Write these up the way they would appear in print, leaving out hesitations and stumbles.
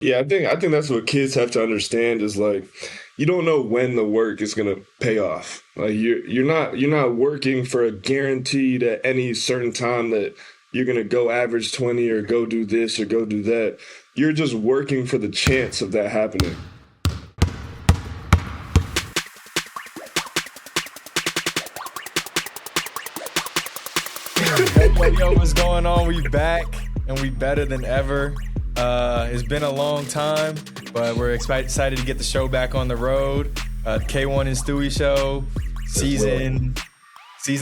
Yeah, I think that's what kids have to understand is like you don't know when the work is gonna pay off. Like you're not working for a guaranteed at any certain time that you're gonna go average 20 or go do this or go do that. You're just working for the chance of that happening. Yo, what's going on? We back and we better than ever. It's been a long time, but we're excited to get the show back on the road. K1 and Stewie show, season.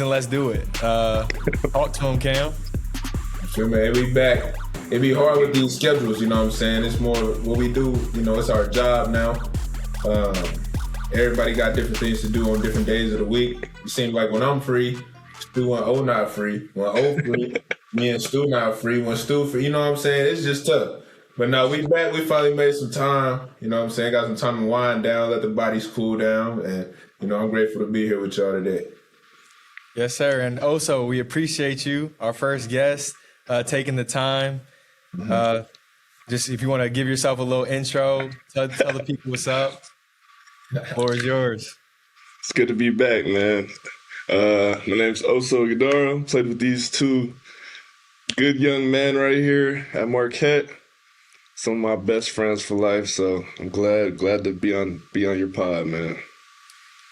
Let's do it. Talk to him, Kam. Sure, man. We back. It be hard with these schedules, you know what I'm saying? It's more what we do, it's our job now. Everybody got different things to do on different days of the week. It seems like when I'm free, Stu and O not free. When O free, me and Stu not free. When Stu free, you know what I'm saying? It's just tough. But now we back. We finally made some time. You know what I'm saying? Got some time to wind down, let the bodies cool down. And, I'm grateful to be here with y'all today. Yes, sir. And Oso, we appreciate you, our first guest, taking the time. Just if you want to give yourself a little intro, tell the people what's up. The floor is yours. It's good to be back, man. My name's Oso Ighodaro. Played with these two good young men right here at Marquette. Some of my best friends for life, so I'm glad to be on your pod, man.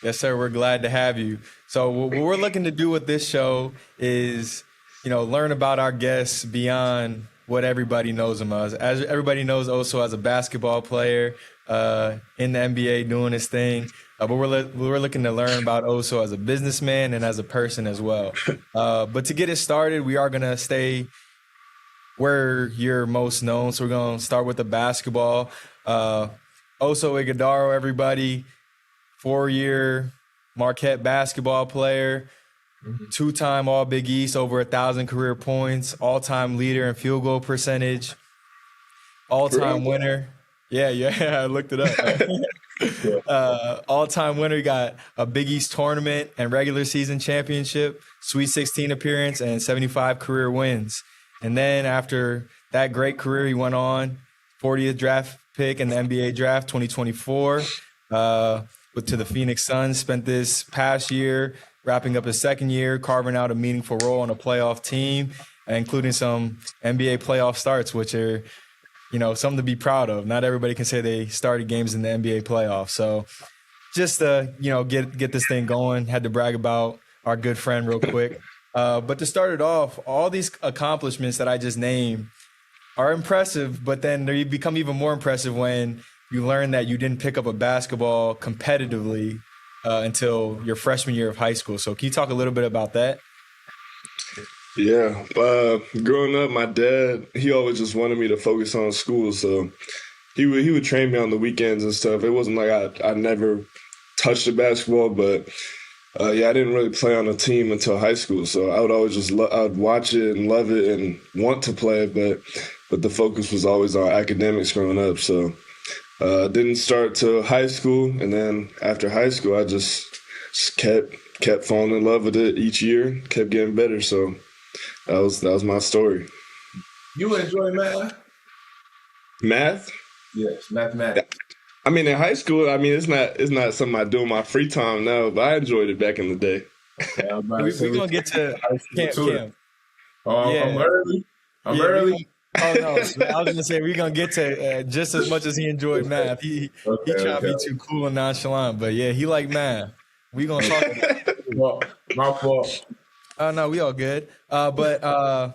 Yes, sir. We're glad to have you. So what we're looking to do with this show is, learn about our guests beyond what everybody knows them as. As everybody knows Oso as a basketball player in the NBA doing his thing. But we're looking to learn about Oso as a businessman and as a person as well. But to get it started, we are going to stay where you're most known. So we're going to start with the basketball. Oso Ighodaro, everybody, 4-year Marquette basketball player, 2-time All Big East, over 1,000 career points, all-time leader in field goal percentage, all-time winner. Yeah, I looked it up. All-time winner. You got a Big East tournament and regular season championship, Sweet 16 appearance, and 75 career wins. And then after that great career, he went on 40th draft pick in the NBA draft 2024 to the Phoenix Suns. Spent this past year wrapping up his second year, carving out a meaningful role on a playoff team, including some NBA playoff starts, which are something to be proud of. Not everybody can say they started games in the NBA playoffs. So just to, get this thing going, had to brag about our good friend real quick. But to start it off, all these accomplishments that I just named are impressive, but then they become even more impressive when you learn that you didn't pick up a basketball competitively until your freshman year of high school. So can you talk a little bit about that? Yeah, growing up, my dad, he always just wanted me to focus on school, so he would train me on the weekends and stuff. It wasn't like I never touched a basketball, but I didn't really play on a team until high school, so I would always just I'd watch it and love it and want to play it, but the focus was always on academics growing up, so didn't start till high school, and then after high school, I just kept falling in love with it each year, kept getting better, so that was my story. You enjoy math? Math? Yes, mathematics. I mean, in high school, it's not something I do in my free time now, but I enjoyed it back in the day. Yeah, We're going to get to Cam. I'm early. I'm early. Oh, no. I was going to say, we're going to get to just as much as he enjoyed math. He tried to be too cool and nonchalant, but yeah, he liked math. We're going to talk about it. Well, my fault. Oh, no, we all good. But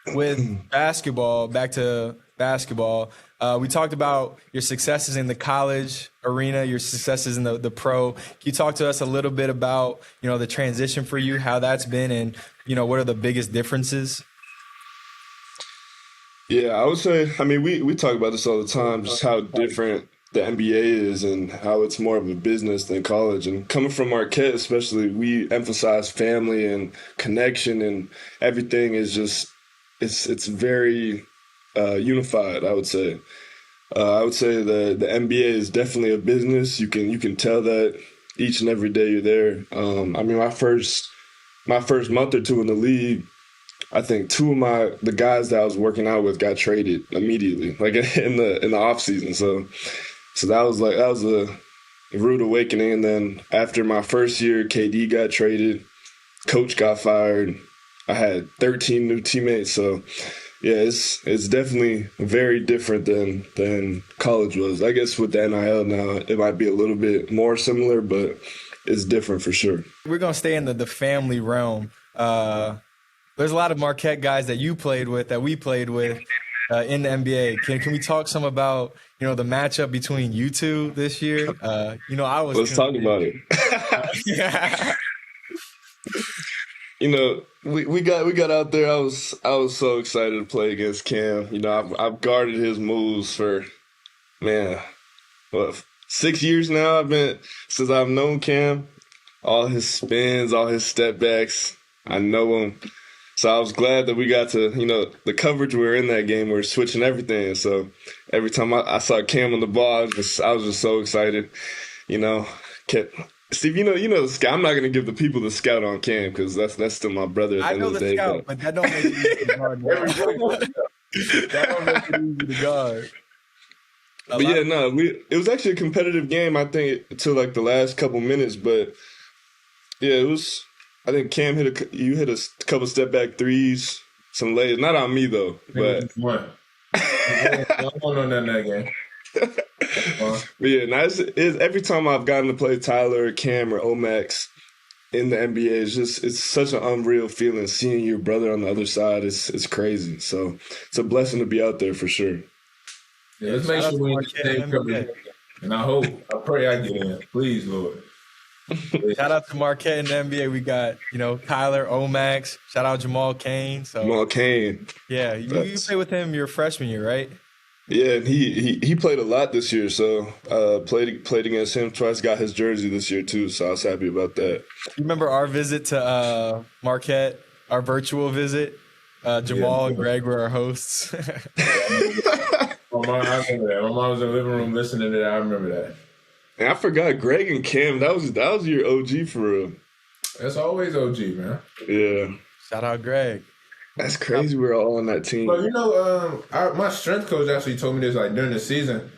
with basketball, back to basketball, we talked about your successes in the college arena, your successes in the pro. Can you talk to us a little bit about, the transition for you, how that's been, and, what are the biggest differences? Yeah, I would say, we talk about this all the time, just how different the NBA is and how it's more of a business than college. And coming from Marquette, especially, we emphasize family and connection, and everything is just, it's very unified, I would say. I would say the NBA is definitely a business. You can tell that each and every day you're there. My first month or two in the league, I think two of the guys that I was working out with got traded immediately, like in the off season. So that was a rude awakening. And then after my first year, KD got traded, coach got fired. I had 13 new teammates. So yeah, it's definitely very different than college was. I guess with the NIL now, it might be a little bit more similar, but it's different for sure. We're gonna stay in the family realm. There's a lot of Marquette guys that you played with, that we played with in the NBA. Can we talk some about the matchup between you two this year? Let's talk about it. Yeah. We got out there. I was so excited to play against Kam. I've guarded his moves for 6 years now. Since I've known Kam, all his spins, all his step backs, I know him. So I was glad that we got to, the coverage we were in that game, we were switching everything. So every time I saw Kam on the ball, I was just so excited. Steve, the scout. I'm not going to give the people the scout on Kam because that's still my brother at the end of the day. I know the scout, but that don't make it easy to guard. That don't make it easy to guard. But yeah, it was actually a competitive game, I think, until like the last couple minutes. But yeah, it was. I think Kam hit a couple step back threes, some layers. Not on me though, but I don't know nothing that game. But yeah, it's every time I've gotten to play Tyler, Kam, or Omax in the NBA, it's such an unreal feeling seeing your brother on the other side. It's crazy. So it's a blessing to be out there for sure. Yeah, let's make sure we stay covered. And I pray I get in. Please, Lord. Shout out to Marquette in the NBA. We got, Tyler, Omax. Shout out Jamal Cain. Jamal Cain. Yeah, you played with him your freshman year, right? Yeah, and he played a lot this year. So played against him twice. Got his jersey this year too. So I was happy about that. You remember our visit to Marquette, our virtual visit? Jamal and Greg were our hosts. My mom was in the living room listening to that. I remember that. And I forgot Greg and Kam. That was your OG for real. That's always OG, man. Yeah. Shout out Greg. That's crazy. We're all on that team. But my strength coach actually told me this like during the season,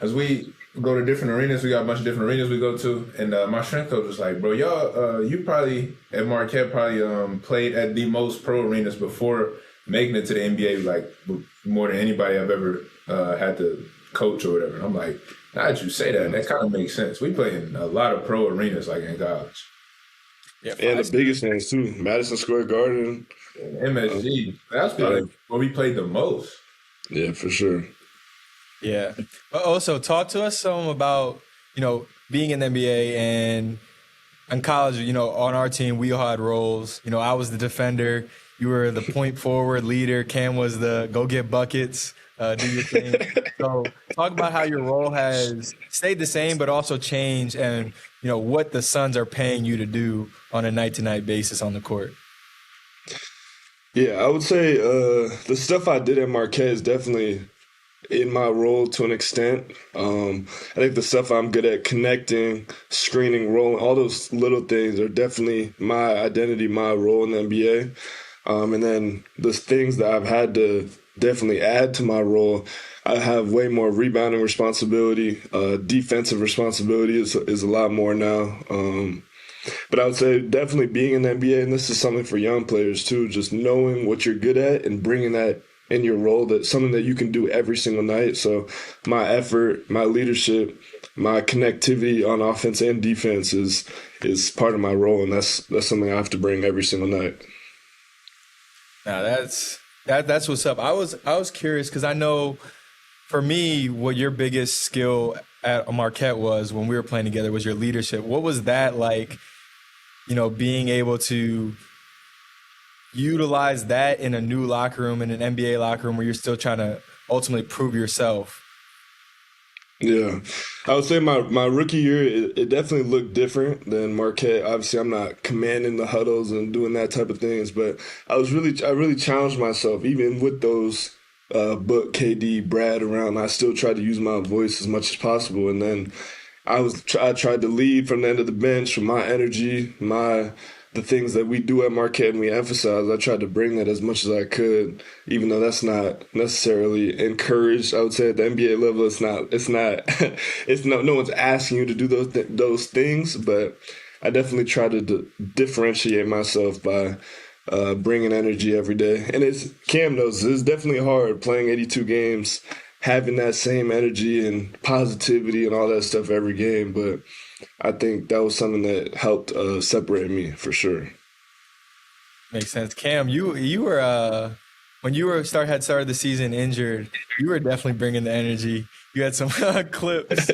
as we go to different arenas. We got a bunch of different arenas we go to, and my strength coach was like, "Bro, y'all, you probably at Marquette played at the most pro arenas before making it to the NBA, like more than anybody I've ever had to coach or whatever." And I'm like, now that you say that, that kind of makes sense. We play in a lot of pro arenas like in college. Yeah, and the biggest things too, Madison Square Garden, MSG. That's where we played the most. Yeah, for sure. Yeah, but also talk to us some about being in the NBA and in college. On our team we all had roles. I was the defender. You were the point forward leader. Kam was the go get buckets, do your thing. So talk about how your role has stayed the same, but also changed, and what the Suns are paying you to do on a night-to-night basis on the court. Yeah, I would say the stuff I did at Marquette is definitely in my role to an extent. I think the stuff I'm good at, connecting, screening, rolling, all those little things are definitely my identity, my role in the NBA. And then the things that I've had to definitely add to my role, I have way more rebounding responsibility. Defensive responsibility is a lot more now. But I would say definitely being in the NBA, and this is something for young players too, just knowing what you're good at and bringing that in your role, that's something that you can do every single night. So my effort, my leadership, my connectivity on offense and defense is part of my role, and that's something I have to bring every single night. Now that's what's up. I was curious because I know for me what your biggest skill at Marquette was when we were playing together was your leadership. What was that like, being able to utilize that in a new locker room, in an NBA locker room where you're still trying to ultimately prove yourself? Yeah, I would say my rookie year, it definitely looked different than Marquette. Obviously, I'm not commanding the huddles and doing that type of things, but I really challenged myself, even with those Book, KD, Brad around. I still tried to use my voice as much as possible, and then I tried to lead from the end of the bench with my energy, my the things that we do at Marquette and we emphasize, I tried to bring that as much as I could, even though that's not necessarily encouraged. I would say at the NBA level, no one's asking you to do those things, but I definitely try to differentiate myself by bringing energy every day. And Cam knows it's definitely hard playing 82 games, having that same energy and positivity and all that stuff every game, but I think that was something that helped separate me for sure. Makes sense. Cam, you were when you had started the season injured, you were definitely bringing the energy. You had some clips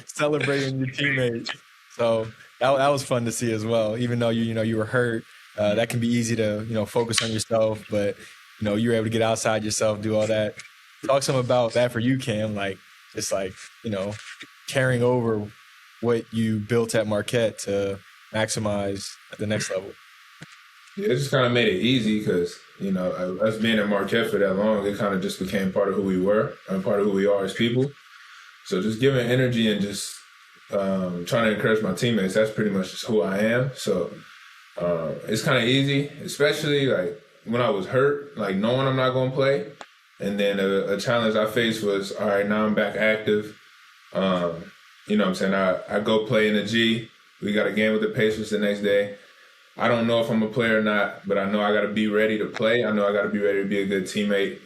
celebrating your teammates, so that was fun to see as well. Even though you were hurt, that can be easy to focus on yourself, but you were able to get outside yourself, do all that. Talk some about that for you, Cam. Carrying over what you built at Marquette to maximize at the next level. Yeah, it just kind of made it easy because, us being at Marquette for that long, it kind of just became part of who we were and part of who we are as people. So just giving energy and just trying to encourage my teammates, that's pretty much just who I am. So it's kind of easy, especially like when I was hurt, like knowing I'm not going to play. And then a challenge I faced was, all right, now I'm back active. You know what I'm saying? I go play in the G. We got a game with the Pacers the next day. I don't know if I'm a player or not, but I know I got to be ready to play. I know I got to be ready to be a good teammate.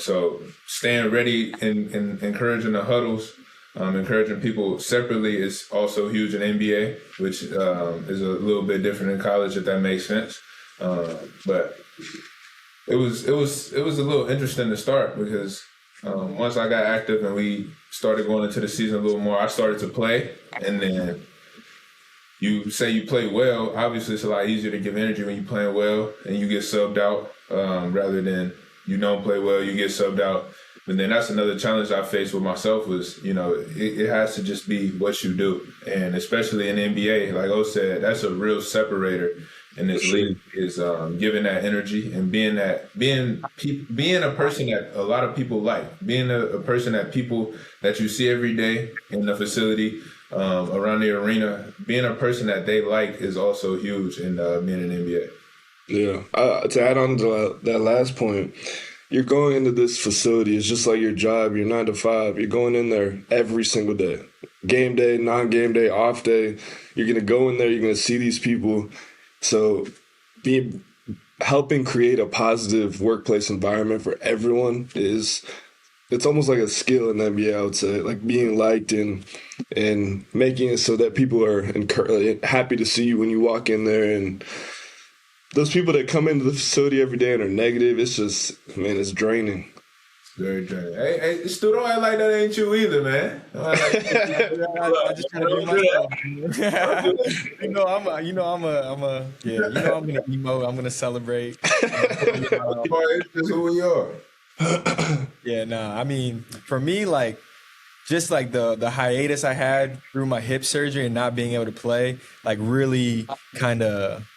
So staying ready and encouraging the huddles, encouraging people separately is also huge in NBA, which is a little bit different in college, if that makes sense. But it was a little interesting to start because once I got active and we started going into the season a little more, I started to play. And then you say you play well, obviously it's a lot easier to give energy when you're playing well and you get subbed out rather than you don't play well, you get subbed out. But then that's another challenge I faced with myself was, it has to just be what you do. And especially in the NBA, like O said, that's a real separator in this league is giving that energy and being a person that a lot of people like, being a person that you see every day in the facility, around the arena, being a person that they like is also huge in being in the NBA. Yeah. To add on to that last point, you're going into this facility. It's just like your job, your 9 to 5. You're going in there every single day. Game day, non-game day, off day. You're going to go in there. You're going to see these people. So helping create a positive workplace environment for everyone it's almost like a skill in the NBA, I would say, like being liked and making it so that people are happy to see you when you walk in there. And those people that come into the facility every day and are negative, it's just, man, it's draining. It's very draining. Hey, Stu, don't act like that ain't you either, man. I just try to be myself. I'm gonna emote. I'm gonna celebrate. It's just who we are. I mean, for me, like, just like the hiatus I had through my hip surgery and not being able to play, like really kind of,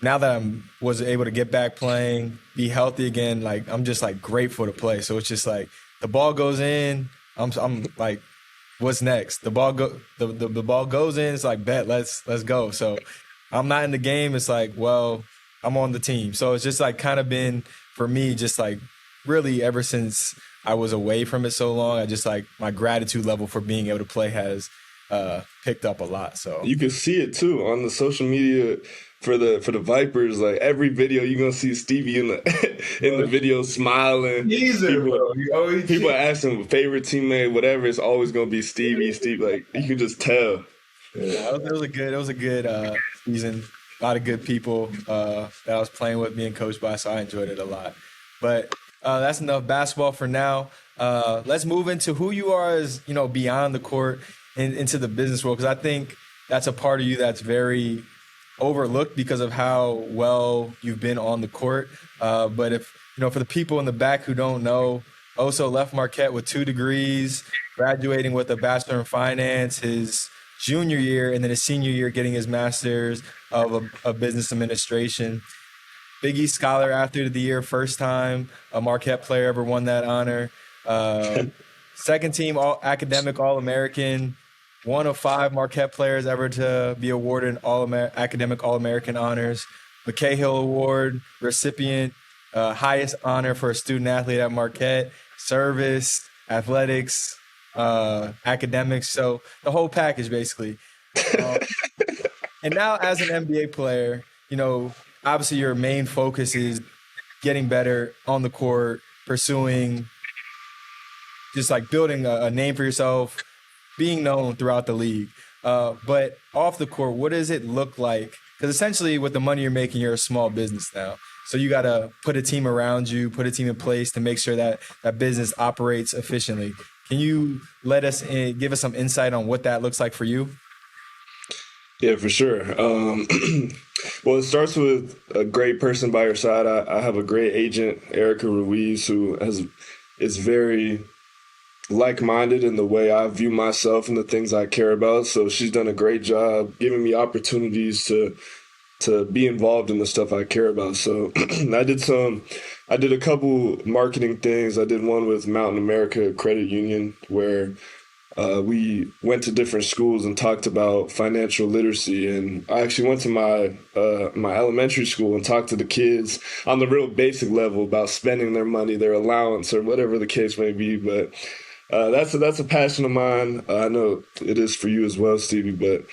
now that I was able to get back playing, be healthy again, like I'm just like grateful to play. So it's just like the ball goes in, I'm like, what's next? The ball goes in, it's like, bet, let's go. So I'm not in the game, it's like, well, I'm on the team. So it's just like kind of been for me just like really ever since I was away from it so long, I just like my gratitude level for being able to play has picked up a lot. So you can see it too on the social media for the Vipers. Like every video, you're gonna see Stevie in the video smiling. People ask him favorite teammate, whatever. It's always gonna be Stevie. Like you can just tell. Yeah, it was a good season. A lot of good people that I was playing with, being coached by, so I enjoyed it a lot. But that's enough basketball for now. Let's move into who you are as, beyond the court and into the business world, because I think that's a part of you that's very overlooked because of how well you've been on the court. But if, for the people in the back who don't know, Oso left Marquette with 2 degrees, graduating with a Bachelor in Finance his junior year, and then his senior year getting his Master's of Business Administration. Big East Scholar Athlete of the Year, first time a Marquette player ever won that honor. Second team Academic All-American, one of 5 Marquette players ever to be awarded academic All-American honors, McCahill Award recipient, highest honor for a student athlete at Marquette, service, athletics, academics. So the whole package, basically. And now as an NBA player, obviously your main focus is getting better on the court, pursuing just like building a name for yourself, being known throughout the league. But off the court, what does it look like? Because essentially with the money you're making, you're a small business now. So you got to put a team around you, put a team in place to make sure that that business operates efficiently. Can you give us some insight on what that looks like for you? Yeah, for sure. Well, it starts with a great person by your side. I have a great agent, Erica Ruiz, who is very like-minded in the way I view myself and the things I care about. So she's done a great job giving me opportunities to be involved in the stuff I care about. So I did a couple marketing things. I did one with Mountain America Credit Union where we went to different schools and talked about financial literacy. And I actually went to my elementary school and talked to the kids on the real basic level about spending their money, their allowance, or whatever the case may be. But that's a passion of mine. I know it is for you as well, Stevie. But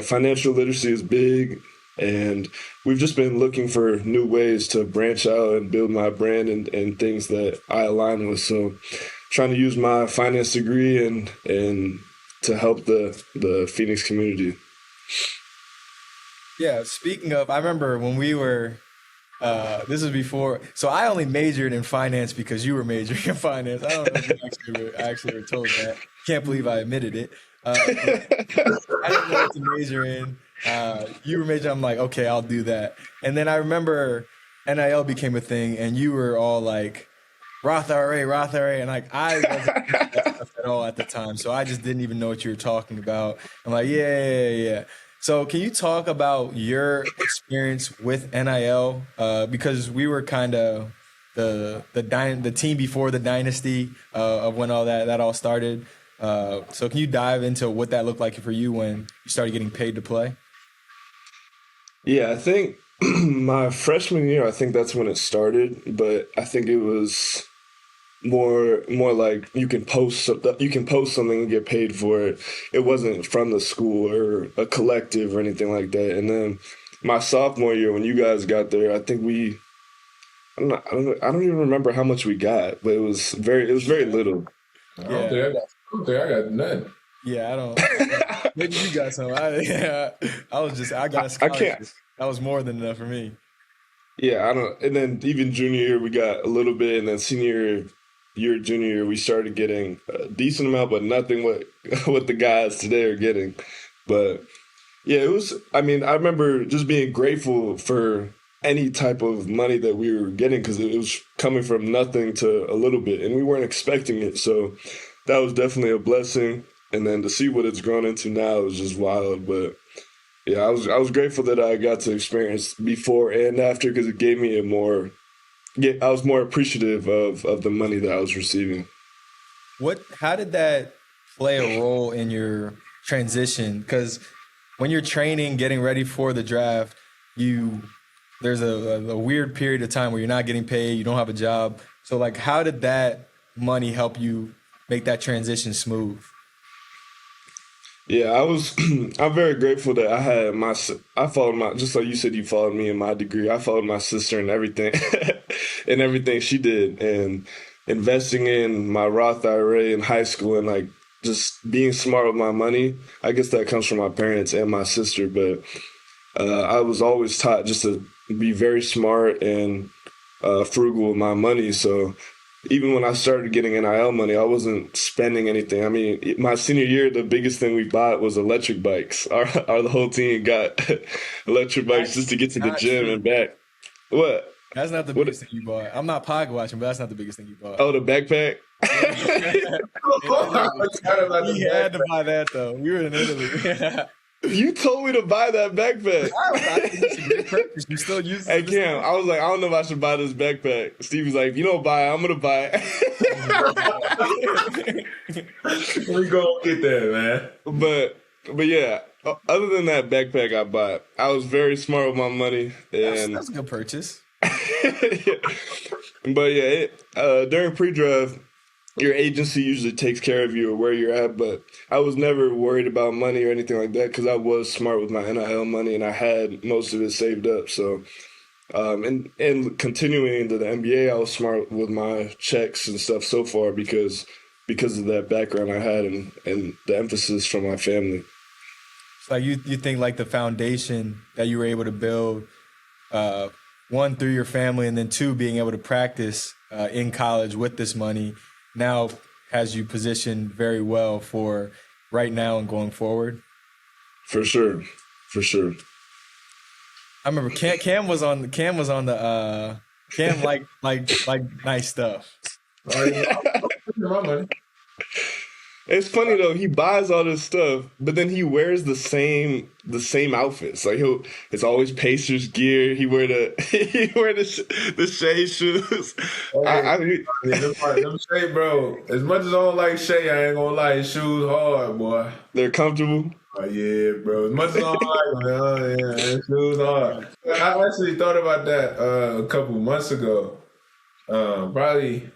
financial literacy is big. And we've just been looking for new ways to branch out and build my brand and things that I align with. So trying to use my finance degree and to help the Phoenix community. Yeah, speaking of, I remember when we were, this was before, so I only majored in finance because you were majoring in finance. I don't know if you actually were told that. Can't believe I admitted it. I didn't know what to major in. You were majoring, I'm like, okay, I'll do that. And then I remember NIL became a thing and you were all like, Roth IRA, and like I wasn't at all at the time, so I just didn't even know what you were talking about. I'm like, yeah. So can you talk about your experience with NIL? Because we were kind of the team before the dynasty of when all that all started. So can you dive into what that looked like for you when you started getting paid to play? Yeah, I think my freshman year, I think that's when it started, but I think it was more like you can post something and get paid for it. It wasn't from the school or a collective or anything like that. And then my sophomore year, when you guys got there, I think I don't even remember how much we got, but it was very little. I don't think I got nothing. Yeah, I don't. Maybe you got some. I got a scholarship. That was more than enough for me. Yeah, I don't. And then even junior year, we got a little bit, and then junior year, we started getting a decent amount, but nothing what the guys today are getting. But yeah, it was. I mean, I remember just being grateful for any type of money that we were getting because it was coming from nothing to a little bit, and we weren't expecting it. So that was definitely a blessing. And then to see what it's grown into now is just wild. But yeah, I was grateful that I got to experience before and after because it gave me I was more appreciative of the money that I was receiving. How did that play a role in your transition? Because when you're training, getting ready for the draft, there's a weird period of time where you're not getting paid, you don't have a job. So like, how did that money help you make that transition smooth? Yeah, I'm very grateful that I followed just like you said, you followed me in my degree. I followed my sister in everything, in everything she did, and investing in my Roth IRA in high school and like just being smart with my money. I guess that comes from my parents and my sister, but I was always taught just to be very smart and frugal with my money. So even when I started getting NIL money, I wasn't spending anything. I mean, my senior year, the biggest thing we bought was electric bikes. The whole team got electric bikes just to get to the gym and back. What? That's not the biggest thing you bought. I'm not pocket watching, but that's not the biggest thing you bought. Oh, the backpack? He had to buy that, though. We were in Italy. You told me to buy that backpack. I think it's a great purchase. You still use it. Hey, Kam, I was like, I don't know if I should buy this backpack. Stevie's like, if you don't buy it, I'm going to buy it. We gonna get that, man. But yeah, other than that backpack I bought, I was very smart with my money. And That's a good purchase. But yeah, during pre-draft, your agency usually takes care of you or where you're at, but I was never worried about money or anything like that because I was smart with my NIL money and I had most of it saved up. So, and continuing into the NBA, I was smart with my checks and stuff so far because of that background I had and the emphasis from my family. So you think like the foundation that you were able to build, one, through your family, and then two, being able to practice in college with this money now has you positioned very well for right now and going forward? For sure. I remember Kam was on the Kam like nice stuff. My money. It's funny though, he buys all this stuff, but then he wears the same outfits. Like it's always Pacers gear. He wear the Shea shoes. Them Shea, bro. As much as I don't like Shea, I ain't gonna lie, his shoes hard, boy. They're comfortable. Oh yeah, bro. As much as I don't like them, yeah, his shoes hard. I actually thought about that a couple months ago. Probably.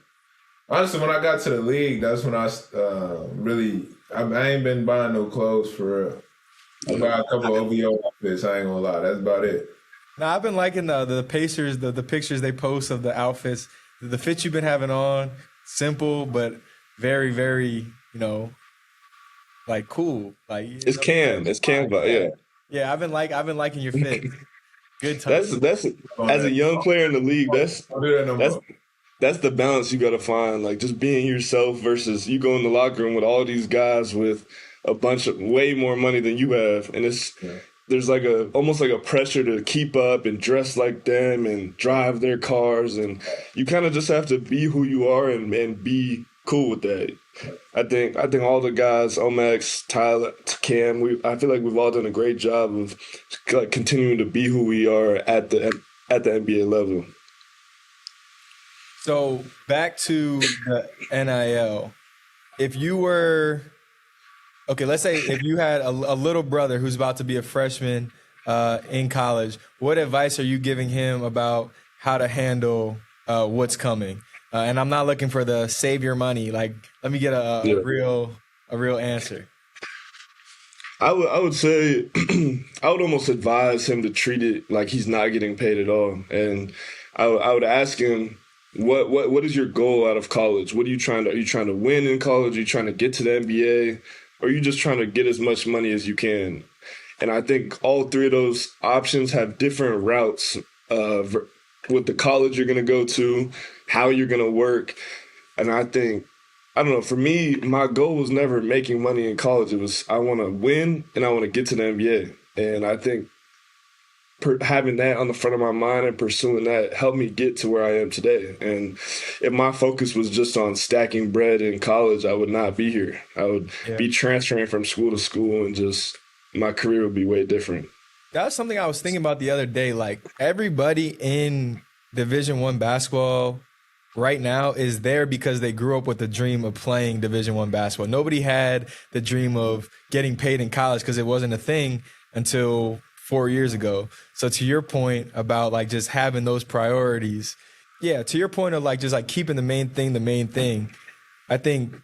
Honestly, when I got to the league, that's when I I ain't been buying no clothes for real. I buy a couple OVO outfits, I ain't gonna lie. That's about it. Now, I've been liking the Pacers, the pictures they post of the outfits. The fit you've been having on, simple, but very, very, like cool. Like it's Kam. It's Kam, but yeah. Yeah, I've been liking your fit. Good time. That's as a young player in the league, that's the balance you got to find. Like just being yourself versus you go in the locker room with all these guys with a bunch of way more money than you have. And there's like almost like a pressure to keep up and dress like them and drive their cars. And you kind of just have to be who you are and be cool with that. I think all the guys, Omax, Tyler, Kam, I feel like we've all done a great job of like continuing to be who we are at the NBA level. So back to the NIL. If you were, let's say if you had a little brother who's about to be a freshman in college, what advice are you giving him about how to handle what's coming? And I'm not looking for the save your money. Like, let me get a real answer. I would say I would almost advise him to treat it like he's not getting paid at all. And I would ask him, What is your goal out of college? What are you trying to win in college? Are you trying to get to the NBA? Or are you just trying to get as much money as you can? And I think all three of those options have different routes with the college you're going to go to, how you're going to work. And I don't know, for me, my goal was never making money in college. It was I want to win and I want to get to the NBA. And I think having that on the front of my mind and pursuing that helped me get to where I am today. And if my focus was just on stacking bread in college, I would not be here. I would be transferring from school to school and just my career would be way different. That was something I was thinking about the other day. Like everybody in Division I basketball right now is there because they grew up with the dream of playing Division I basketball. Nobody had the dream of getting paid in college because it wasn't a thing until 4 years ago. So to your point about like just having those priorities, to your point of like just like keeping the main thing, I think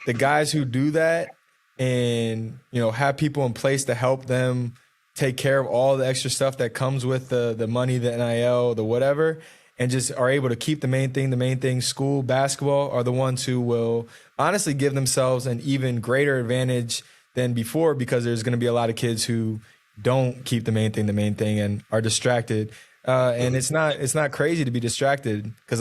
the guys who do that and, have people in place to help them take care of all the extra stuff that comes with the money, the NIL, the whatever, and just are able to keep the main thing, school, basketball, are the ones who will honestly give themselves an even greater advantage than before because there's going to be a lot of kids who don't keep the main thing and are distracted. And it's not crazy to be distracted because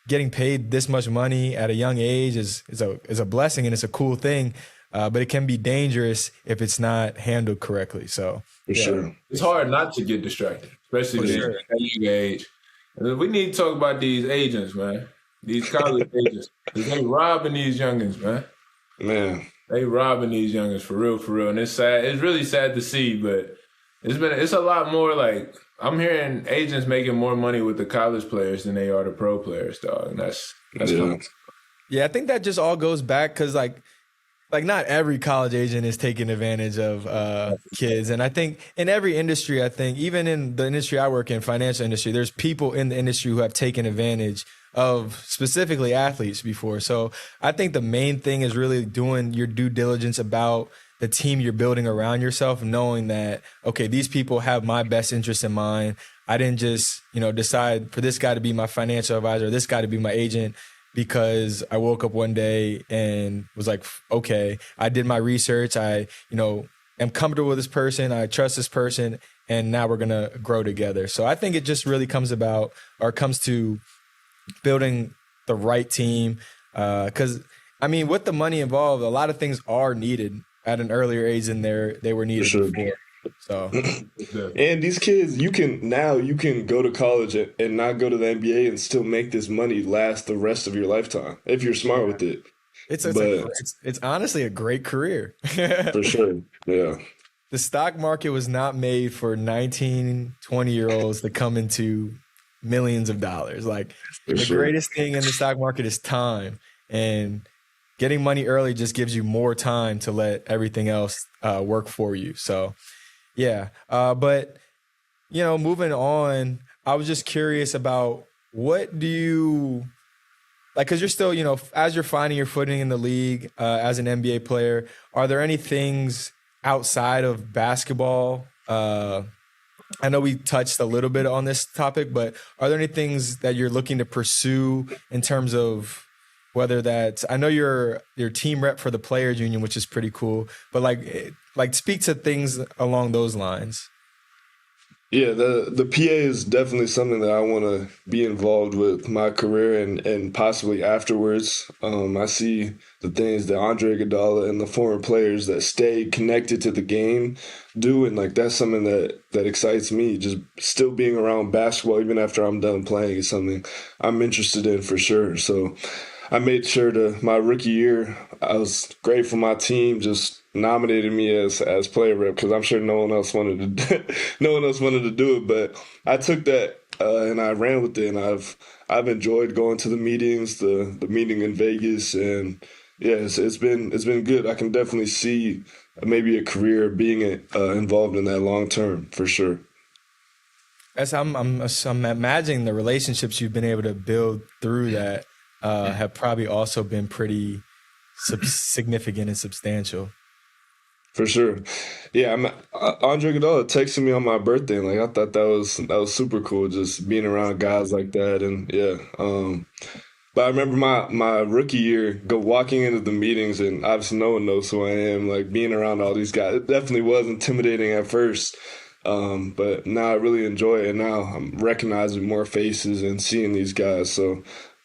getting paid this much money at a young age is a blessing and it's a cool thing. But it can be dangerous if it's not handled correctly. So for sure, it's hard not to get distracted, especially at a young age. And we need to talk about these agents, man. These college agents. They robbing these youngins, man. Man, They robbing these youngins for real, and it's sad. It's really sad to see, but it's a lot more like I'm hearing agents making more money with the college players than they are the pro players, dog. And that's fun. Yeah, I think that just all goes back because like not every college agent is taking advantage of kids. And I think in every industry, I think even in the industry I work in, financial industry, there's people in the industry who have taken advantage of specifically athletes before. So I think the main thing is really doing your due diligence about the team you're building around yourself, knowing that, okay, these people have my best interest in mind. I didn't just, decide for this guy to be my financial advisor, this guy to be my agent, because I woke up one day and was like, okay, I did my research. I, am comfortable with this person. I trust this person. And now we're going to grow together. So I think it just really comes to building the right team. Because, with the money involved, a lot of things are needed at an earlier age than they were needed before. So, and these kids, you can go to college and not go to the NBA and still make this money last the rest of your lifetime if you're smart with it. It's honestly a great career. For sure. Yeah. The stock market was not made for 19, 20-year-olds to come into millions of dollars. Like greatest thing in the stock market is time, and getting money early just gives you more time to let everything else work for you. So, yeah. But, moving on, I was just curious about what do you like, because you're still, as you're finding your footing in the league as an NBA player, are there any things outside of basketball? I know we touched a little bit on this topic, but are there any things that you're looking to pursue in terms of whether that's, I know you're team rep for the Players Union, which is pretty cool, but like speak to things along those lines. Yeah, the PA is definitely something that I want to be involved with my career and possibly afterwards. I see the things that Andre Iguodala and the former players that stay connected to the game do, and that's something that excites me. Just still being around basketball even after I'm done playing is something I'm interested in for sure. So I made sure my rookie year, I was grateful my team just nominated me as player rep because I'm sure no one else wanted to do it. But I took that and I ran with it, and I've enjoyed going to the meetings, the meeting in Vegas, and yeah, it's been good. I can definitely see maybe a career being involved in that long term for sure. As I'm imagining the relationships you've been able to build through that have probably also been pretty significant and substantial. For sure. Yeah, Andre Iguodala texted me on my birthday, and I thought that was super cool, just being around guys like that. And yeah, but I remember my rookie year walking into the meetings, and obviously no one knows who I am. Being around all these guys, it definitely was intimidating at first, but now I really enjoy it. And now I'm recognizing more faces and seeing these guys, so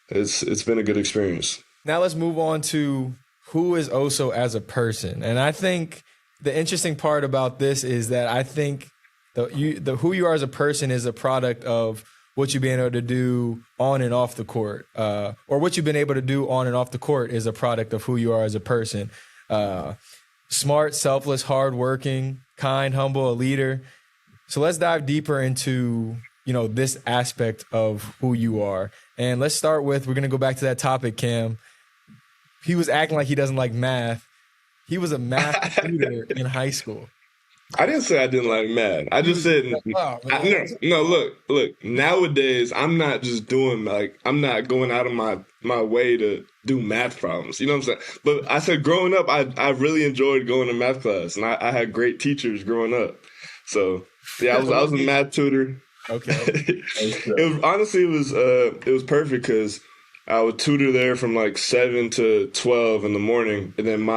it's been a good experience. Now let's move on to who is Oso as a person, and I think the interesting part about this is that I think the who you are as a person is a product of what you've been able to do on and off the court, or what you've been able to do on and off the court is a product of who you are as a person. Smart, selfless, hardworking, kind, humble, a leader. So let's dive deeper into this aspect of who you are, and let's start with, we're gonna go back to that topic, Kam. He was acting like he doesn't like math. He was a math tutor in high school. I didn't say I didn't like math. I just said, look, nowadays, I'm not just doing, I'm not going out of my way to do math problems. You know what I'm saying? But I said growing up, I really enjoyed going to math class, and I had great teachers growing up. So, yeah, I was a math tutor. Okay. It was perfect because I would tutor there from 7 to 12 in the morning, and then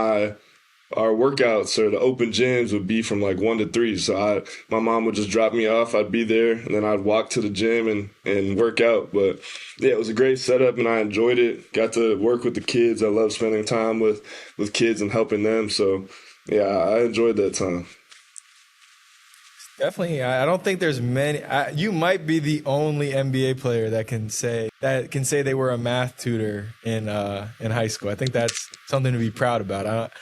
our workouts or the open gyms would be from 1 to 3. So my mom would just drop me off. I'd be there, and then I'd walk to the gym and work out. But yeah, it was a great setup, and I enjoyed it. Got to work with the kids. I love spending time with kids and helping them. So yeah, I enjoyed that time. Definitely. I don't think there's many. You might be the only NBA player that can say they were a math tutor in high school. I think that's something to be proud about.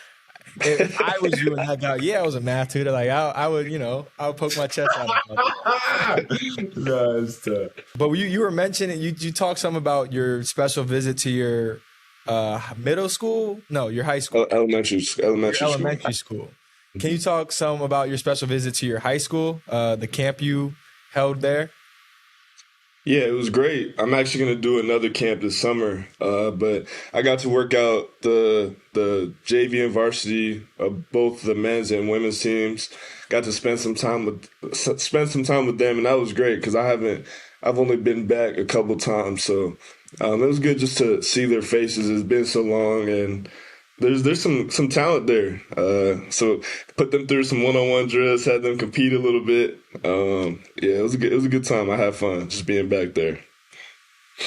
if I was you and that guy, yeah, I was a math tutor. Like I would, I would poke my chest out. No, it's tough. But you were mentioning you talked some about your special visit to your middle school? No, your high school. Elementary school. Can you talk some about your special visit to your high school, the camp you held there? Yeah, it was great. I'm actually going to do another camp this summer, but I got to work out the JV and varsity of both the men's and women's teams. Got to spend some time with them, and that was great because I've only been back a couple times, so it was good just to see their faces. It's been so long, and there's some talent there. So put them through some one-on-one drills, had them compete a little bit. Yeah, it was a good time. I had fun just being back there.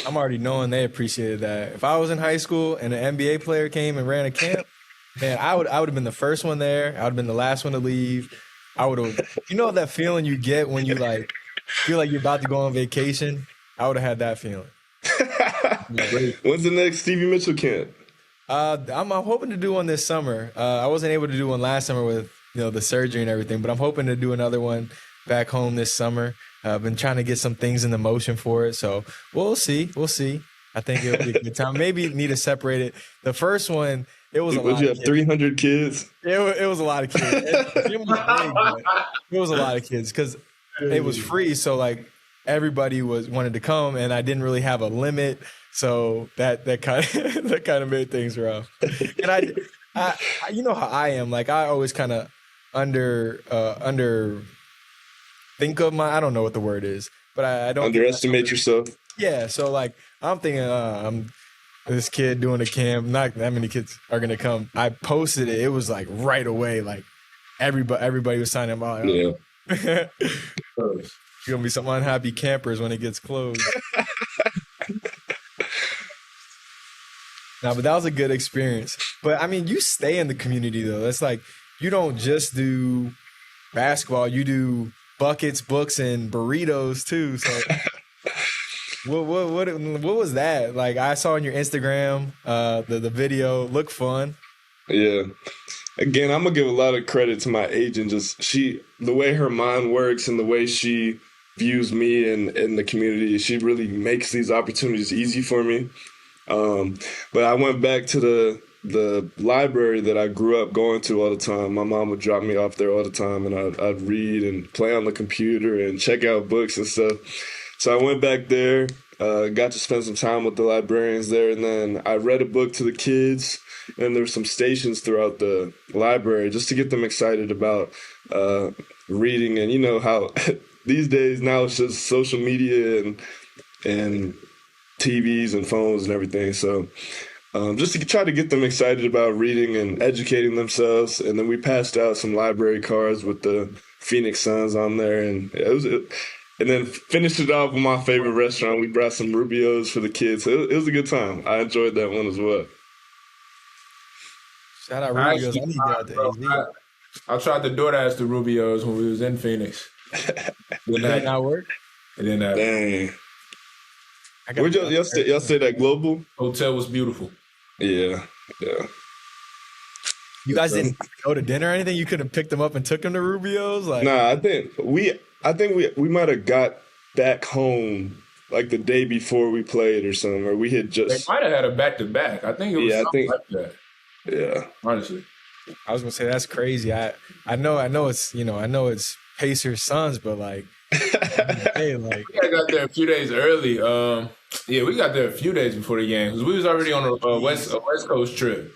I'm already knowing they appreciated that. If I was in high school and an NBA player came and ran a camp, man, I would have been the first one there. I would have been the last one to leave. I would have, that feeling you get when you feel like you're about to go on vacation. I would have had that feeling. When's the next Stevie Mitchell camp? I'm hoping to do one this summer. I wasn't able to do one last summer with the surgery and everything, but I'm hoping to do another one back home this summer. I've been trying to get some things in the motion for it, so we'll see. I think it'll be a good time. Maybe need to separate it. The first one, it was a lot. Would you have 300 kids? It was a lot of kids. It was a lot of kids because it was free, so everybody wanted to come, and I didn't really have a limit. So that kind of made things rough. And I you know how I am. I always kind of under think of I don't know what the word is, but I don't underestimate yourself. Yeah. So I'm thinking I'm this kid doing a camp. Not that many kids are gonna come. I posted it. It was right away. Everybody was signing up. Yeah. You're gonna be some unhappy campers when it gets closed. No, but that was a good experience. But I mean, you stay in the community though. That's you don't just do basketball. You do buckets, books, and burritos too. So, what was that? I saw on your Instagram, the video looked fun. Yeah. Again, I'm gonna give a lot of credit to my agent. The way her mind works and the way she views me and the community, she really makes these opportunities easy for me. But I went back to the library that I grew up going to all the time. My mom would drop me off there all the time, and I'd read and play on the computer and check out books and stuff. So I went back there, got to spend some time with the librarians there, and then I read a book to the kids, and there were some stations throughout the library just to get them excited about reading. And how these days now it's just social media and TVs and phones and everything. So just to try to get them excited about reading and educating themselves. And then we passed out some library cards with the Phoenix Suns on there. And and then finished it off with my favorite restaurant. We brought some Rubios for the kids. So it was a good time. I enjoyed that one as well. Shout out Rubios. I need to get out there. I tried to DoorDash the Rubios when we was in Phoenix. Did that not work? It didn't happen. Dang. Where'd y'all stay at Global? Hotel was beautiful. Yeah. You guys didn't go to dinner or anything? You could have picked them up and took them to Rubio's? Nah, I think we might have got back home the day before we played or something, or we had just. They might have had a back-to-back. I think it was something like that. Yeah. Honestly. I was gonna say that's crazy. I know it's Pacers Suns, but hey, we got there a few days early. We got there a few days before the game because we was already on a West Coast trip.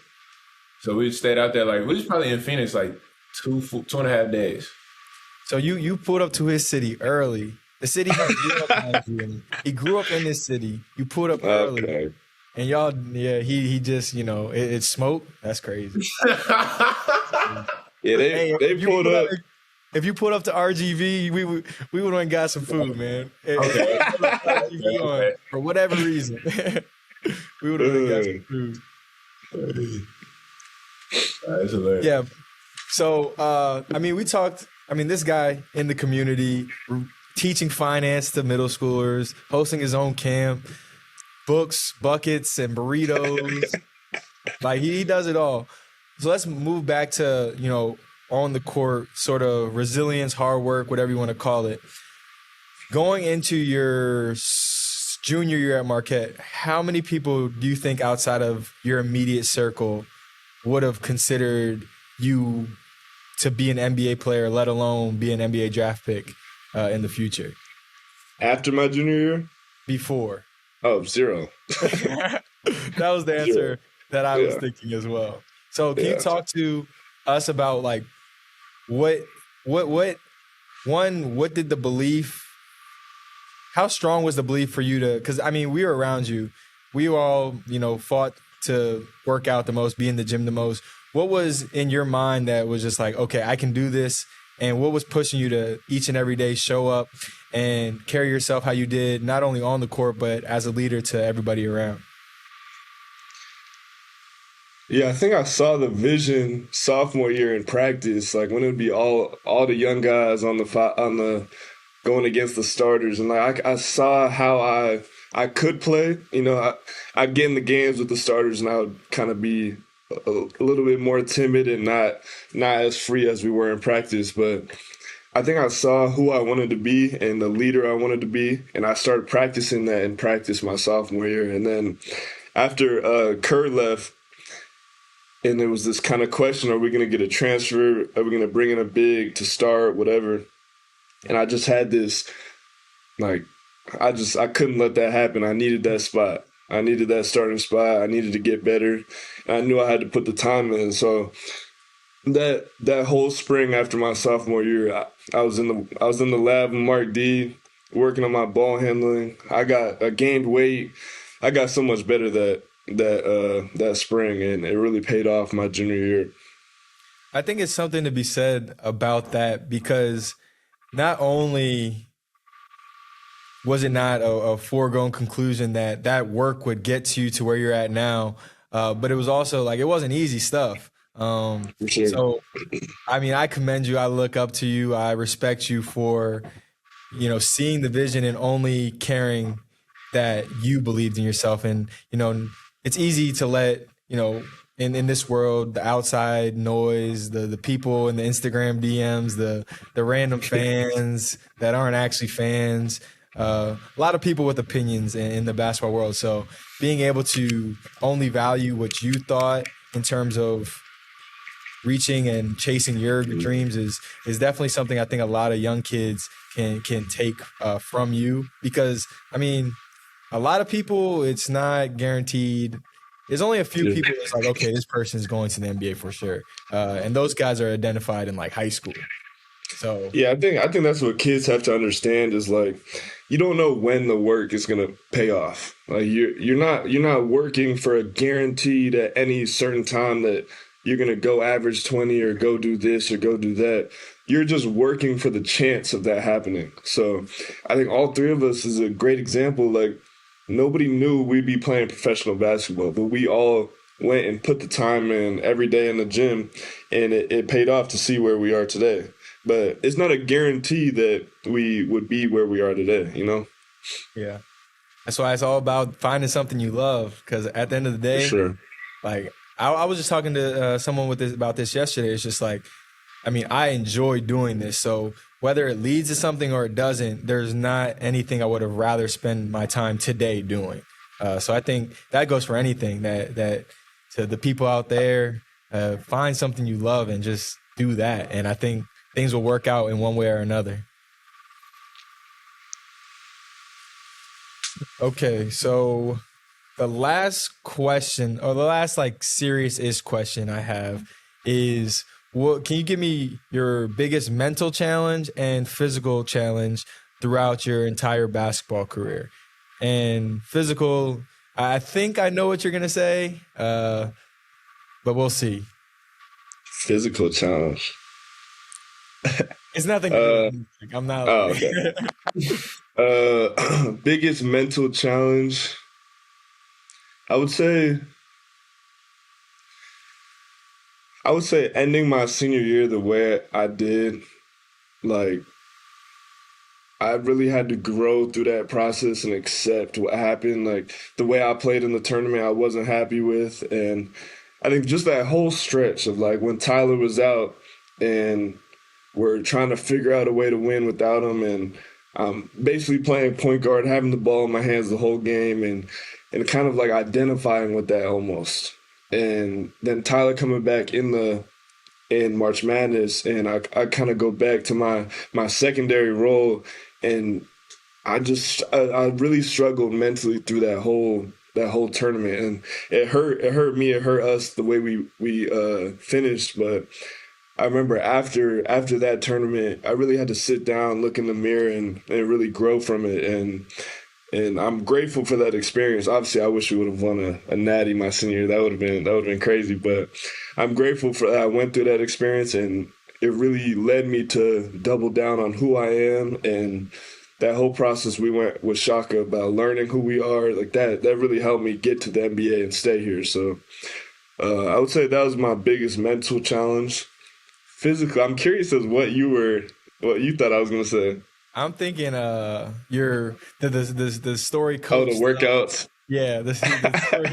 So we stayed out there we was probably in Phoenix 2.5 days. So you pulled up to his city early. The city he grew up in this city. You pulled up early. Okay. And y'all, he just, it's smoke. That's crazy. Yeah, they pulled up. If you pulled up to RGV, we would have got some food, man. Okay. For whatever reason, we would have got some food. That's hilarious. Yeah. So, we talked. This guy in the community, teaching finance to middle schoolers, hosting his own camp. Books, buckets, and burritos. He does it all. let's move back to, on the court, sort of resilience, hard work, whatever you want to call it. Going into your junior year at Marquette, how many people do you think outside of your immediate circle would have considered you to be an NBA player, let alone be an NBA draft pick in the future? After my junior year? Before. Oh, zero. That was the answer that I was thinking as well. So can you talk to us about like what did the belief, how strong was the belief for you to, because I mean, we were around you. We all, fought to work out the most, be in the gym the most. What was in your mind that was just like, okay, I can do this? And what was pushing you to each and every day show up and carry yourself how you did, not only on the court, but as a leader to everybody around? Yeah, I think I saw the vision sophomore year in practice, like when it would be all the young guys on the going against the starters, and like I saw how I could play. I'd get in the games with the starters, and I would kind of be a little bit more timid and not as free as we were in practice. But I think I saw who I wanted to be and the leader I wanted to be, and I started practicing that in practice my sophomore year. And then after Kerr left, and there was this kind of question, are we going to get a transfer? Are we going to bring in a big to start, whatever? And I just had this, like, I couldn't let that happen. I needed that spot. I needed that starting spot. I needed to get better. And I knew I had to put the time in. So that whole spring after my sophomore year, I was in the lab with Mark D, working on my ball handling. I gained weight. I got so much better that spring, and it really paid off my junior year. I think it's something to be said about that, because not only was it not a foregone conclusion that work would get you to where you're at now, but it was also like, it wasn't easy stuff. Sure. So, I mean, I commend you. I look up to you. I respect you for, seeing the vision and only caring that you believed in yourself. And, it's easy to let, in this world, the outside noise, the people in the Instagram DMs, the random fans that aren't actually fans, a lot of people with opinions in the basketball world. So being able to only value what you thought in terms of reaching and chasing your dreams is definitely something I think a lot of young kids can take from you. Because, I mean, a lot of people, it's not guaranteed. There's only a few people that's like, okay, this person is going to the NBA for sure. And those guys are identified in like high school. So yeah, I think that's what kids have to understand is like, you don't know when the work is going to pay off. Like you're not working for a guaranteed at any certain time that you're going to go average 20 or go do this or go do that. You're just working for the chance of that happening. So I think all three of us is a great example. Like, nobody knew we'd be playing professional basketball, but we all went and put the time in every day in the gym, and it paid off to see where we are today. But it's not a guarantee that we would be where we are today, Yeah. That's why it's all about finding something you love, because at the end of the day, sure. Like I was just talking to someone about this yesterday. It's just like, I mean, I enjoy doing this. So whether it leads to something or it doesn't, there's not anything I would have rather spend my time today doing. So I think that goes for anything that to the people out there, find something you love and just do that. And I think things will work out in one way or another. Okay, so the last question, or the last like serious-ish question I have is, can you give me your biggest mental challenge and physical challenge throughout your entire basketball career? And physical, I think I know what you're going to say, but we'll see. Physical challenge. It's nothing to do with music. I'm not. Okay. Biggest mental challenge, I would say ending my senior year the way I did, like, I really had to grow through that process and accept what happened. Like, the way I played in the tournament, I wasn't happy with, and I think just that whole stretch of like when Tyler was out and we're trying to figure out a way to win without him, and basically playing point guard, having the ball in my hands the whole game, and kind of like identifying with that almost. And then Tyler coming back in March Madness, and I kind of go back to my secondary role, and I really struggled mentally through that whole tournament, and it hurt me, it hurt us the way we finished. But I remember after that tournament, I really had to sit down, look in the mirror, and really grow from it. And I'm grateful for that experience. Obviously, I wish we would have won a natty my senior year. That would have been crazy. But I'm grateful for that. I went through that experience, and it really led me to double down on who I am. And that whole process we went with Shaka about learning who we are, like that really helped me get to the NBA and stay here. So I would say that was my biggest mental challenge. Physically, I'm curious as what you thought I was gonna say. I'm thinking the story coach. Oh, the workouts. Yeah, the story,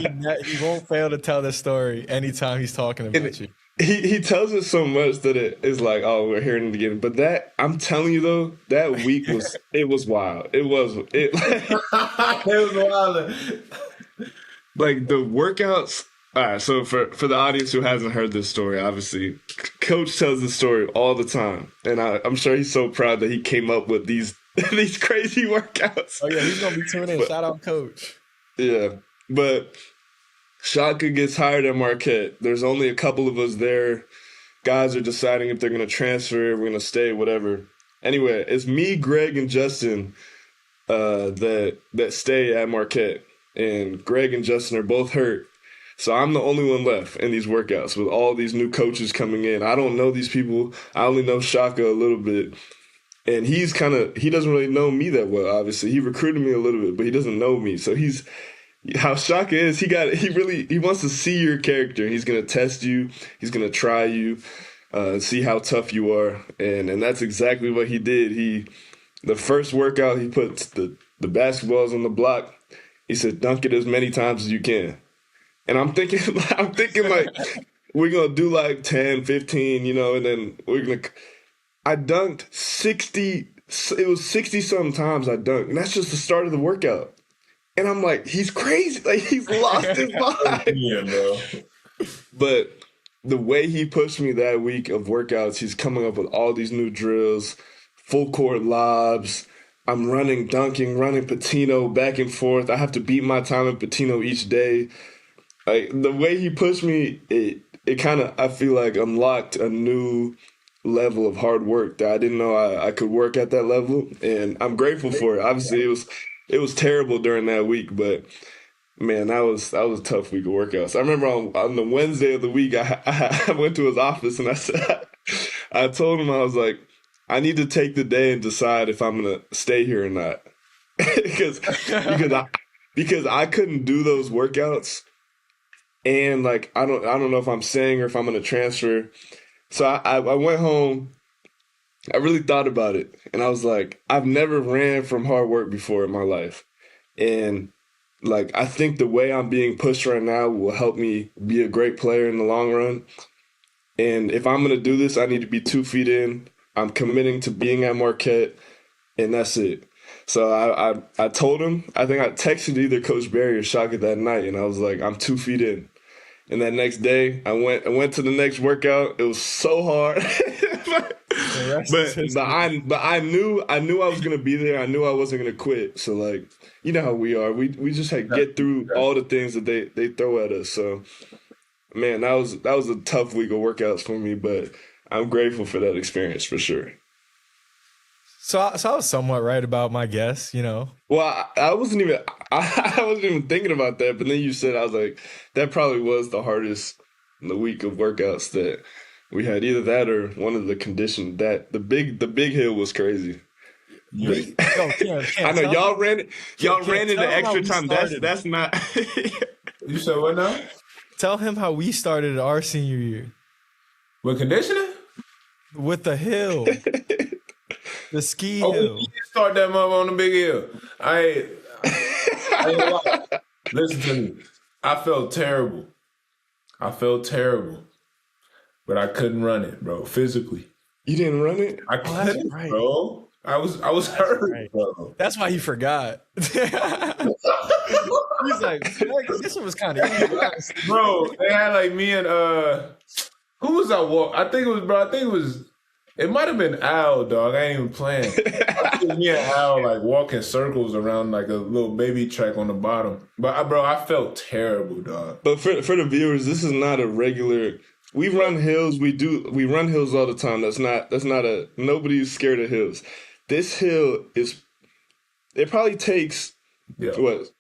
he won't fail to tell the story anytime he's talking about you. He tells us so much that it is like, oh, we're hearing it again. But that, I'm telling you though, that week was wild. It was wild. Like the workouts. All right, so for the audience who hasn't heard this story, obviously, Coach tells the story all the time, and I'm sure he's so proud that he came up with these crazy workouts. Oh yeah, he's gonna be tuning in. Shout out, Coach. Yeah, but Shaka gets hired at Marquette. There's only a couple of us there. Guys are deciding if they're gonna transfer, we're gonna stay, whatever. Anyway, it's me, Greg, and Justin that stay at Marquette, and Greg and Justin are both hurt. So I'm the only one left in these workouts with all these new coaches coming in. I don't know these people. I only know Shaka a little bit. And he doesn't really know me that well, obviously. He recruited me a little bit, but he doesn't know me. So how Shaka is, he wants to see your character. He's going to test you. He's going to try you, see how tough you are. And that's exactly what he did. The first workout, he put the basketballs on the block. He said, dunk it as many times as you can. And I'm thinking like, we're going to do like 10, 15, and then I dunked 60, it was 60-something times I dunked. And that's just the start of the workout. And I'm like, he's crazy. Like, he's lost his mind. Yeah, bro. But the way he pushed me that week of workouts, he's coming up with all these new drills, full court lobs. I'm running Patino back and forth. I have to beat my time at Patino each day. Like, the way he pushed me, it kind of, I feel like, unlocked a new level of hard work that I didn't know I could work at that level, and I'm grateful for it. Obviously, it was terrible during that week, but man, that was a tough week of workouts. I remember on the Wednesday of the week, I went to his office and I told him, I was like, I need to take the day and decide if I'm gonna stay here or not, because I couldn't do those workouts. And like I don't know if I'm staying or if I'm gonna transfer. So I went home. I really thought about it, and I was like, I've never ran from hard work before in my life, and like I think the way I'm being pushed right now will help me be a great player in the long run. And if I'm gonna do this, I need to be 2 feet in. I'm committing to being at Marquette, and that's it. So I told him. I think I texted either Coach Barry or Shaka that night, and I was like, I'm 2 feet in. And that next day, I went to the next workout. It was so hard, but I knew I was gonna be there. I knew I wasn't gonna quit. So like, you know how we are. We just had to get through all the things that they throw at us. So man, that was a tough week of workouts for me, but I'm grateful for that experience for sure. So I was somewhat right about my guess, Well, I wasn't even thinking about that, but then you said, I was like, that probably was the hardest the week of workouts that we had. Either that or one of the conditions that the big hill was crazy. I know y'all ran into extra time. That's not. You said what now? Tell him how we started our senior year. With conditioning? With the hill. The ski hill. We did start that mother on the big hill. I ain't gonna lie. Listen to me. I felt terrible. I felt terrible, but I couldn't run it, bro. Physically, You didn't run it? I couldn't, bro. I was hurt, bro. That's why he forgot. He's like, this one was kind of easy. Bro, they had like me and who was I walk? I think it was it might have been Al, dog. I ain't even playing. I think me and Al like walking circles around like a little baby track on the bottom. But I felt terrible, dog. But for the viewers, this is not a regular. We run hills. We run hills all the time. That's not nobody's scared of hills. This hill is. It probably takes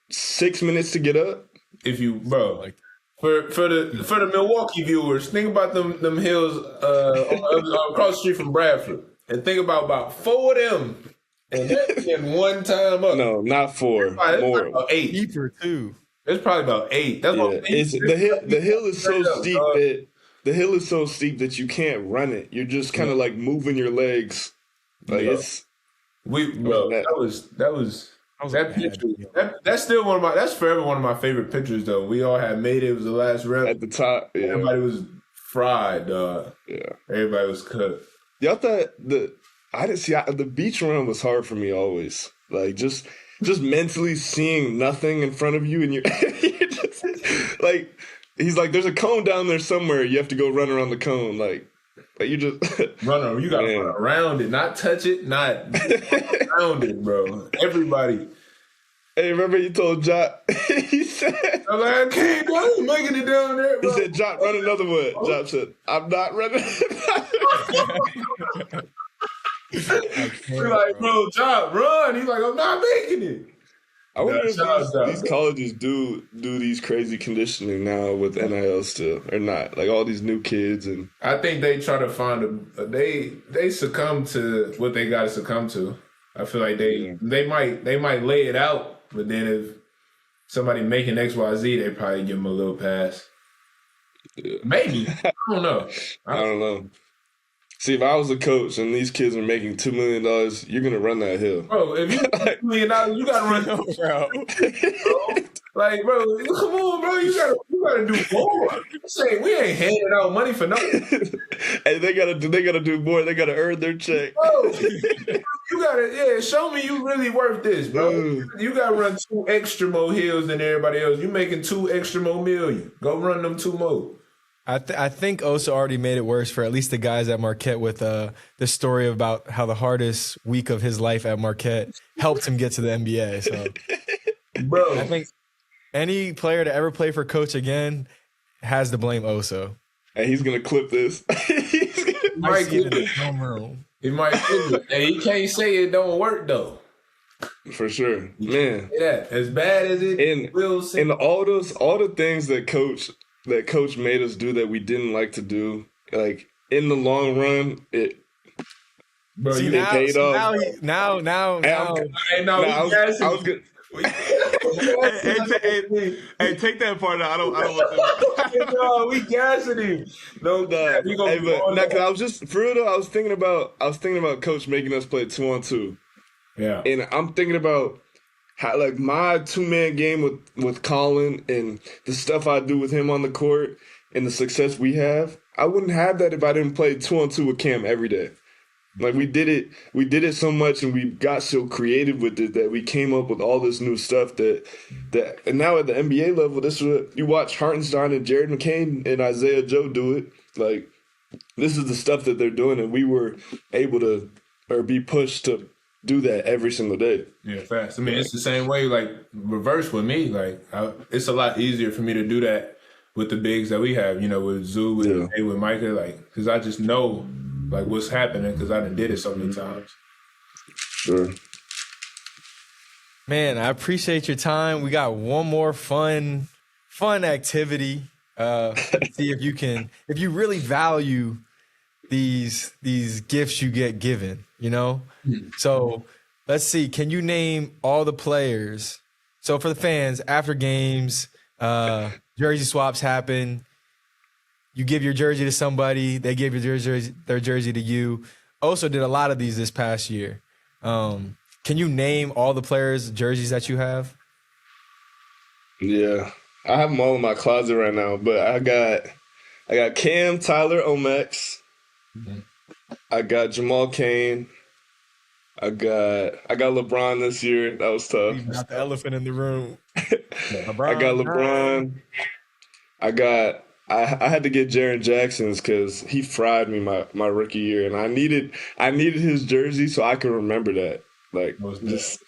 6 minutes to get up. If you, bro, for the Milwaukee viewers, think about them hills across the street from Bradford, and think about 4 of them, and that's in one time up. No, not 4. More. About 8. Deeper too. It's probably about 8. That's what the hill is so steep that the hill is so steep that you can't run it. You're just kind of like moving your legs. Like it's. That picture. That's still that's forever one of my favorite pictures though. We all had made it. It was the last rep. At the top, yeah. Everybody was fried, dog. Yeah. Everybody was cooked. Y'all thought the beach run was hard for me always. Like just mentally seeing nothing in front of you and you're just like he's like, there's a cone down there somewhere. You have to go run around the cone. Like you just run. You gotta run around it, not touch it, not around it, bro. Everybody. Hey, remember you told Jock? He said, "I'm like, I can't go, making it down there." Bro. He said, "Jock, run another one." Jock said, "I'm not running." We're like, "Bro, Jock, run." He's like, "I'm not making it." I wonder if these colleges do these crazy conditioning now with NIL still or not. Like all these new kids and I think they try to find they succumb to what they got to succumb to. I feel like they might lay it out, but then if somebody making XYZ, they probably give them a little pass. Yeah. Maybe I don't know. I don't know. See, if I was a coach and these kids are making $2 million, you're gonna run that hill, bro. If you $2 million, you gotta run, bro. Like, bro, come on, bro. You gotta do more. Say we ain't handing out money for nothing. And they gotta do more. They gotta earn their check. Bro, you gotta show me you really worth this, bro. You gotta run 2 extra more hills than everybody else. You making 2 extra more million. Go run them 2 more. I think Oso already made it worse for at least the guys at Marquette with the story about how the hardest week of his life at Marquette helped him get to the NBA. So, bro, I think any player to ever play for Coach again has to blame Oso. And he's gonna clip this. He might clip it. He might clip it. And he can't say it don't work though. For sure, man. Yeah, as bad as it will seem. And all the things that Coach made us do that we didn't like to do, like in the long run, it paid off. Now. I was good. Hey, take that part out. I don't want that. No, we gassing him. No, but I was just for real though. I was thinking about Coach making us play 2-on-2. Yeah, and I'm thinking about how, like, my 2-man game with Colin and the stuff I do with him on the court and the success we have. I wouldn't have that if I didn't play 2-on-2 with Kam every day. Like we did it so much and we got so creative with it that we came up with all this new stuff that and now at the NBA level, this is what you watch Hartenstein and Jared McCain and Isaiah Joe do it. Like this is the stuff that they're doing, and we were able to or be pushed to do that every single day. Yeah, fast. I mean, it's the same way, like, reverse with me. Like, it's a lot easier for me to do that with the bigs that we have, you know, with Zoo, with Micah, like, because I just know, like, what's happening because I done did it so many times. Sure. Man, I appreciate your time. We got one more fun activity. See if you really value these gifts you get given, you know? So let's see. Can you name all the players? So for the fans, after games, jersey swaps happen. You give your jersey to somebody. They give their jersey to you. Oso did a lot of these this past year. Can you name all the players' jerseys that you have? Yeah. I have them all in my closet right now, but I got Cam, Tyler, Omex. Mhm. I got Jamal Cain. I got LeBron this year. That was tough. You got the elephant in the room. I got LeBron. I had to get Jaren Jackson's because he fried me my rookie year, and I needed his jersey so I could remember that. Like, just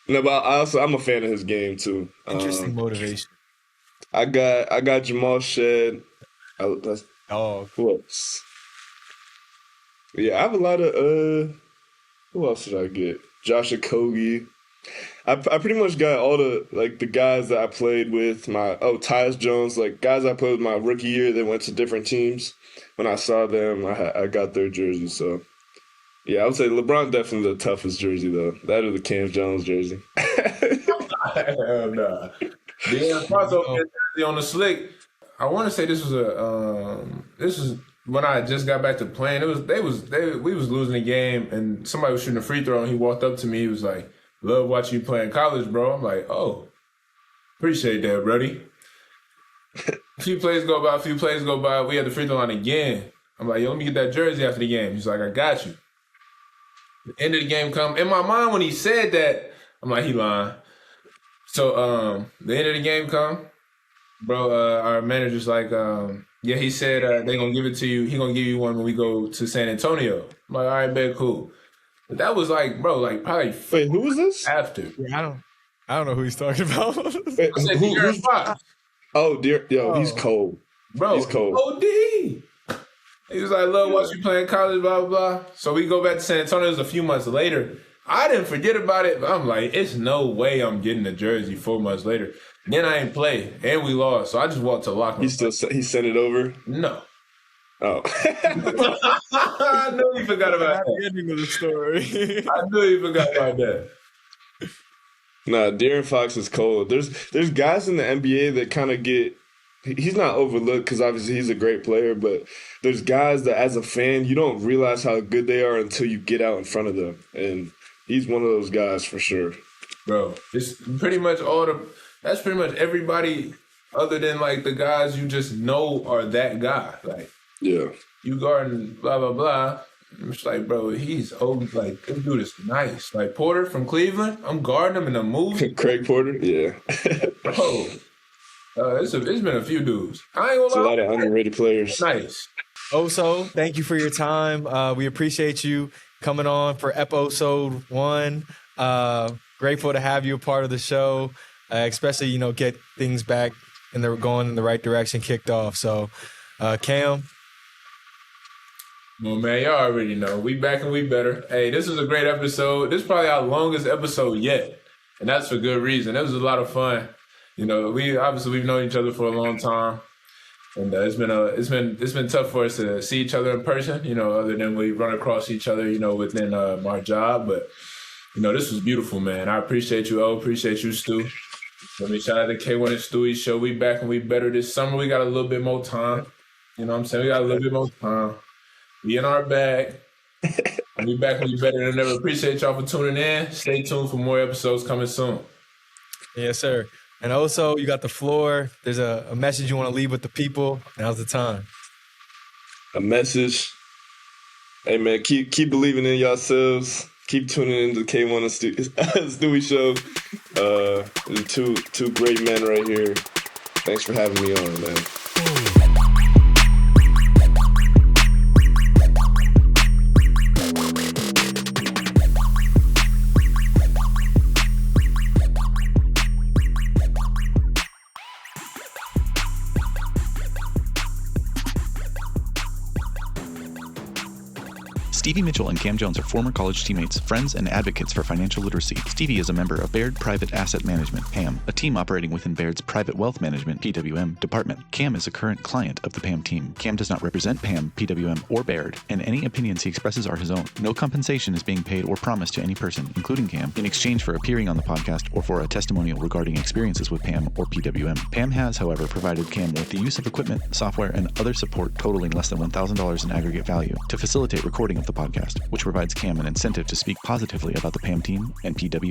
no, but I'm a fan of his game too. Interesting motivation. I got Jamal Shed. Oh, Who else? Yeah, I have a lot of who else did I get? Josh Okogie. I pretty much got all the guys that I played with. Tyus Jones, like guys I played with my rookie year that went to different teams. When I saw them, I got their jersey. So yeah, I would say LeBron definitely the toughest jersey though. That or the Kam Jones jersey. Hell nah. Yeah, jersey on the slick. I want to say this was when I just got back to playing. We was losing the game, and somebody was shooting a free throw, and he walked up to me. He was like, "Love watching you play in college, bro." I'm like, "Oh, appreciate that, buddy." A few plays go by. We had the free throw line again. I'm like, "Yo, let me get that jersey after the game." He's like, "I got you." The end of the game come. In my mind, when he said that, I'm like, he lying. So the end of the game come. Bro, our manager's like, yeah, he said they're going to give it to you. He going to give you one when we go to San Antonio. I'm like, all right, bet, cool. But that was like, bro, like probably... Wait, who was this? After. Yeah, I don't know who he's talking about. Wait, who's Fox? Oh, dear. Yo, he's cold. Bro, he's cold. OD. He was like, love watching you play in college, blah, blah, blah. So we go back to San Antonio. It was a few months later. I didn't forget about it, but I'm like, it's no way I'm getting the jersey 4 months later. Then I ain't play, and we lost. So I just walked to the locker room. He sent it over? No. Oh. I knew he forgot about that. The ending of the story. I knew he forgot about that. Nah, De'Aaron Fox is cold. There's guys in the NBA that kind of he's not overlooked because obviously he's a great player, but there's guys that as a fan, you don't realize how good they are until you get out in front of them. And he's one of those guys for sure. Bro, it's pretty much that's pretty much everybody other than like the guys you just know are that guy. Like, yeah, you guarding blah, blah, blah. It's like, bro, he's old. Like, this dude is nice. Like, Porter from Cleveland, I'm guarding him in a movie. Craig Porter, yeah. Bro, it's been a few dudes. I ain't gonna lie. It's a lot of underrated players. Nice. Oso, thank you for your time. We appreciate you coming on for EpOsode 1. Grateful to have you a part of the show, especially, get things back and they're going in the right direction, kicked off. So, Kam. Well, man, y'all already know. We back and we better. Hey, this is a great episode. This is probably our longest episode yet. And that's for good reason. It was a lot of fun. We've known each other for a long time. And it's been tough for us to see each other in person, other than we run across each other, within our job. But, this was beautiful, man. I appreciate you, appreciate you, Stu. Let me shout out to K1 and Stewie's show. We back and we better this summer. We got a little bit more time. You know what I'm saying? We got a little bit more time. We in our bag. And we back and we better than ever. Appreciate y'all for tuning in. Stay tuned for more episodes coming soon. Yes, sir. And also, you got the floor. There's a message you want to leave with the people. Now's the time. A message. Hey, man, keep believing in yourselves. Keep tuning into the K1 and Stewie show. Two great men right here. Thanks for having me on, man. Stevie Mitchell and Kam Jones are former college teammates, friends, and advocates for financial literacy. Stevie is a member of Baird Private Asset Management, PAM, a team operating within Baird's Private Wealth Management, PWM, department. Kam is a current client of the PAM team. Kam does not represent PAM, PWM, or Baird, and any opinions he expresses are his own. No compensation is being paid or promised to any person, including Kam, in exchange for appearing on the podcast or for a testimonial regarding experiences with PAM or PWM. PAM has, however, provided Kam with the use of equipment, software, and other support totaling less than $1,000 in aggregate value to facilitate recording of the podcast, which provides Kam an incentive to speak positively about the PAM team and PWM.